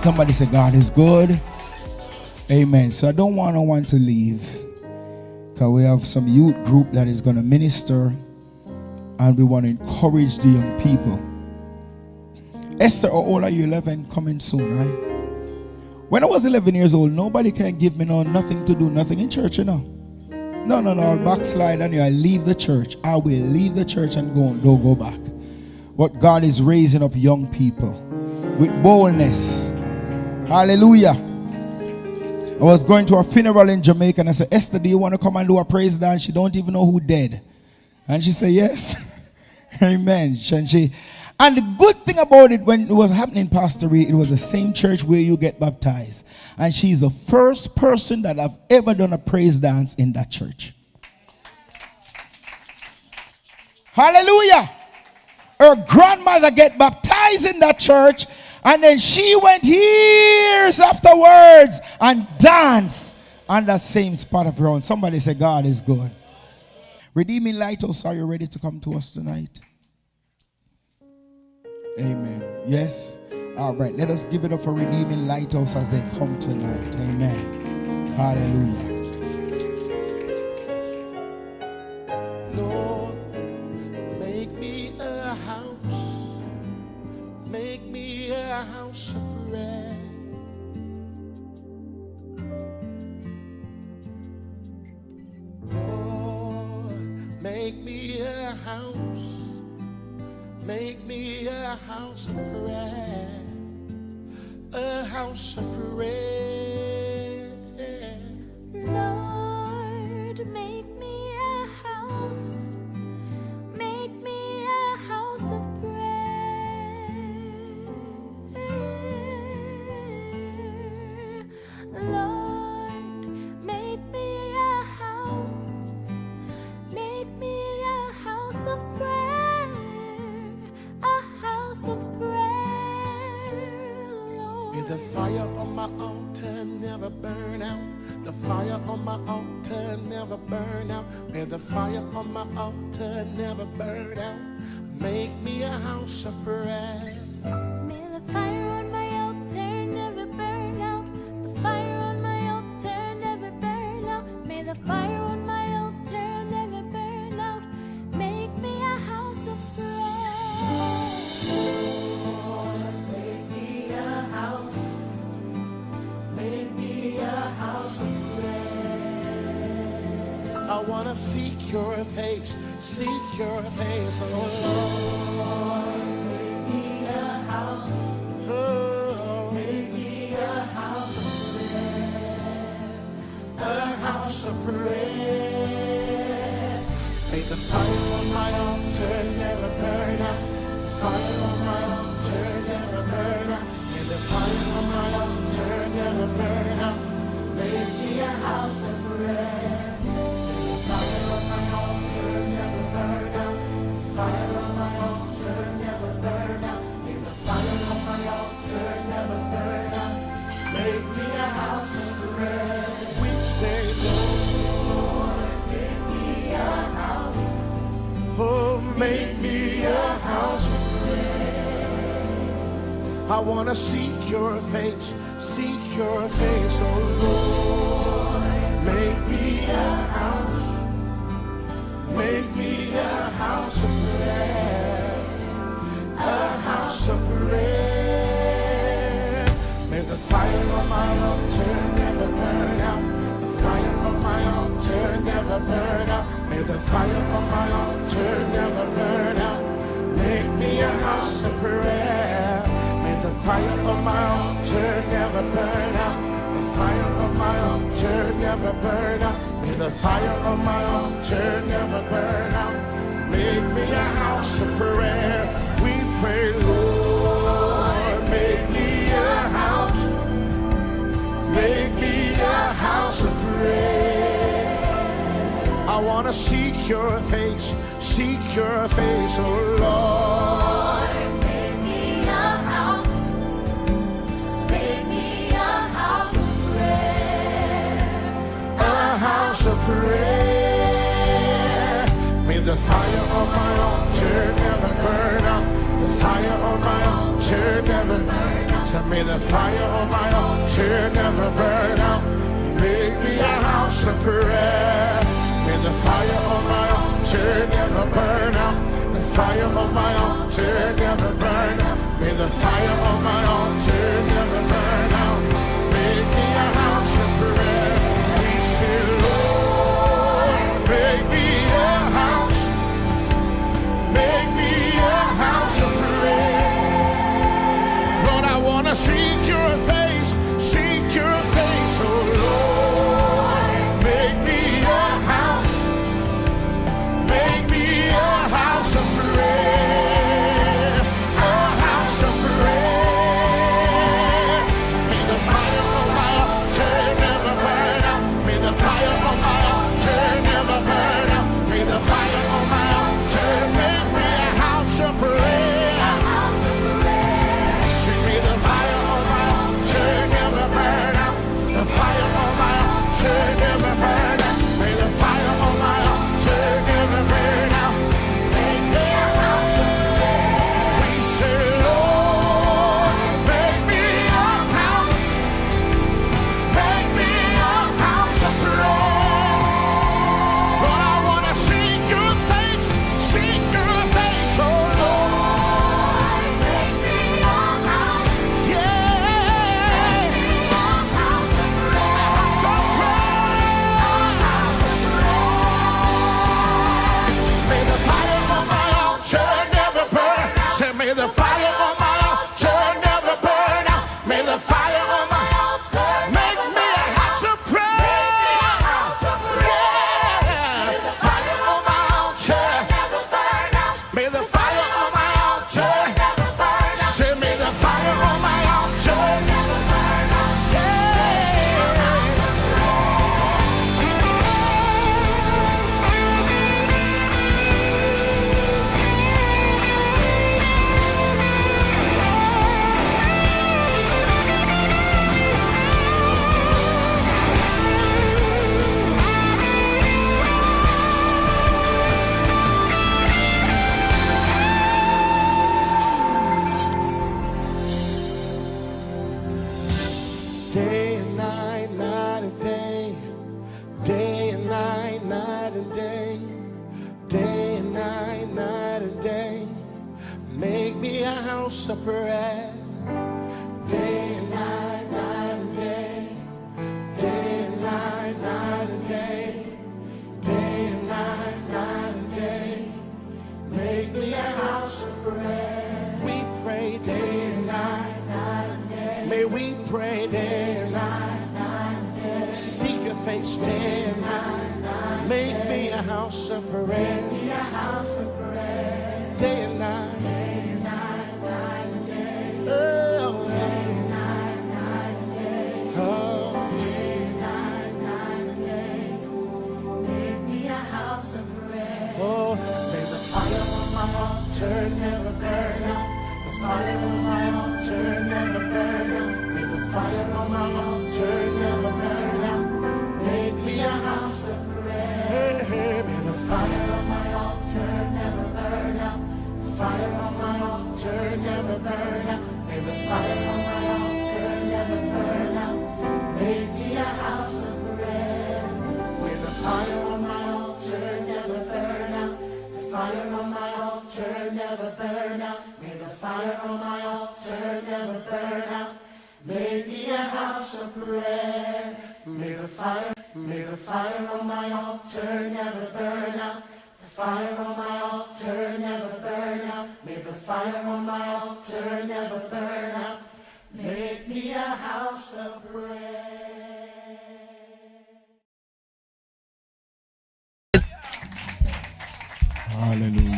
Somebody say, God is good. Amen. So I don't want no one to leave, because we have some youth group that is going to minister, and we want to encourage the young people. Esther, how old are you? 11, coming soon, right? When I was 11 years old, nobody can give me nothing to do, nothing in church, you know. No, I'll backslide on you. I leave the church. I will leave the church and don't go back. But God is raising up young people with boldness. Hallelujah. I was going to a funeral in Jamaica, and I said, Esther, do you want to come and do a praise dance? She don't even know who dead. And she said, yes. Amen. And the good thing about it, when it was happening, Pastor Reid, it was the same church where you get baptized. And she's the first person that I've ever done a praise dance in that church. Hallelujah. Her grandmother get baptized in that church, and then she went years afterwards and danced on that same spot of ground. Somebody say, God is good. Redeeming Lighthouse, are you ready to come to us tonight? Amen. Yes? All right. Let us give it up for Redeeming Lighthouse as they come tonight. Amen. Hallelujah. Lord, make me a house. Make me a house of prayer. Lord, make me a house. Make me a house of prayer, a house of prayer. Lord, make me a house of prayer. Lord, make me a house of prayer. May the fire on my altar never burn out. The fire on my altar never burn out. May the fire on my altar never burn out. Make me a house of prayer. May the fire on my altar never burn out. The fire on my altar never burn out. May the fire on my altar never burn out. Make me a house of prayer. Lord, make me a house. Make me a house of prayer. I want to seek your face, oh Lord, make me a house. Lord. Make me a house of prayer. A house of prayer. May the fire on my altar never burn out. The fire on my altar never burn out. May the fire on my altar never burn out. Make me a house of prayer. May the fire on my altar never burn out. The fire on my altar never burn out. May the fire on my altar never burn out. Make me a house of prayer. We say, Lord, Make me a house. oh, make me a house of prayer. I want to seek your face, oh Lord. Make me a house. Make me a house of prayer. A house of prayer. May the fire on my altar never burn out. The fire on my altar never burn out. May the fire on my altar never burn out. Make me a house of prayer. May the fire on my altar never burn out. The fire on my altar never burn out. May the fire on my altar never burn out. Make me a house of prayer. We pray, Lord, make me a house. Make me a house of prayer. I want to seek your face, oh Lord. Make me a house. Make me a house of prayer. A house of prayer. May the fire on my altar never burn out. The fire on my altar never burn out. So may the fire on my altar never burn out. Make me a house of prayer. May the fire on my altar never burn out. The fire on my altar never burn out. May the fire on my altar never burn out. Make me a house of prayer. We say, Lord, make me a house. Make me a house of prayer. Lord, I want to seek your face, oh Lord. Make me a house. Make me a house of prayer. A house of prayer. May the fire on my altar never burn out. May the fire on my altar never burn out. May the fire on my altar make me a house of prayer. A house of prayer. See me the fire on my altar never burn out. The fire on my altar never burn out. May the fire on my altar never burn out. Make me a house of prayer. We say, Lord, make me a house. Make me a house of prayer. Lord, I want to seek your face, oh Lord. Make me a house. Yeah. Make me a house of prayer. A house of prayer. May the fire on my altar never burn. Say, may the fire on my altar never burn out. May the fire on my altar make me a house of prayer. Yeah. May the fire on my altar never burn out. May the fire on my altar never burn out. Say, may the fire on my altar never burn out. Day and night, night and day. Day and night, night and day. Day and night, night and day. Make me a house of prayer. Day and night, night and day. Day and night, night and day. Day and night, night and day. Make me a house of prayer. We pray day and night, night and day. May we pray day and night, night and day. Seek your face day and night, night. Make me a house of prayer. Make me a house of prayer. Day and night, night, night and day. Oh, day and night, night and day. Oh, day and night, night and day. Make me a house of prayer. Oh, may the fire on my altar never burn out. The fire on my altar never burn out. May the fire on my altar never burn out. Make me a house of prayer. May the fire on my altar never burn out. The fire on my altar never burn out. May the fire on my altar never burn out. Make me a house of prayer. May the fire on my altar never burn out. The fire on my altar never burn out. May the fire on my altar never burn out. Make me a house of prayer. May the fire on my altar never burn out. The fire on my altar never burn out. May the fire on my altar never burn out. Make me a house of prayer. Hallelujah.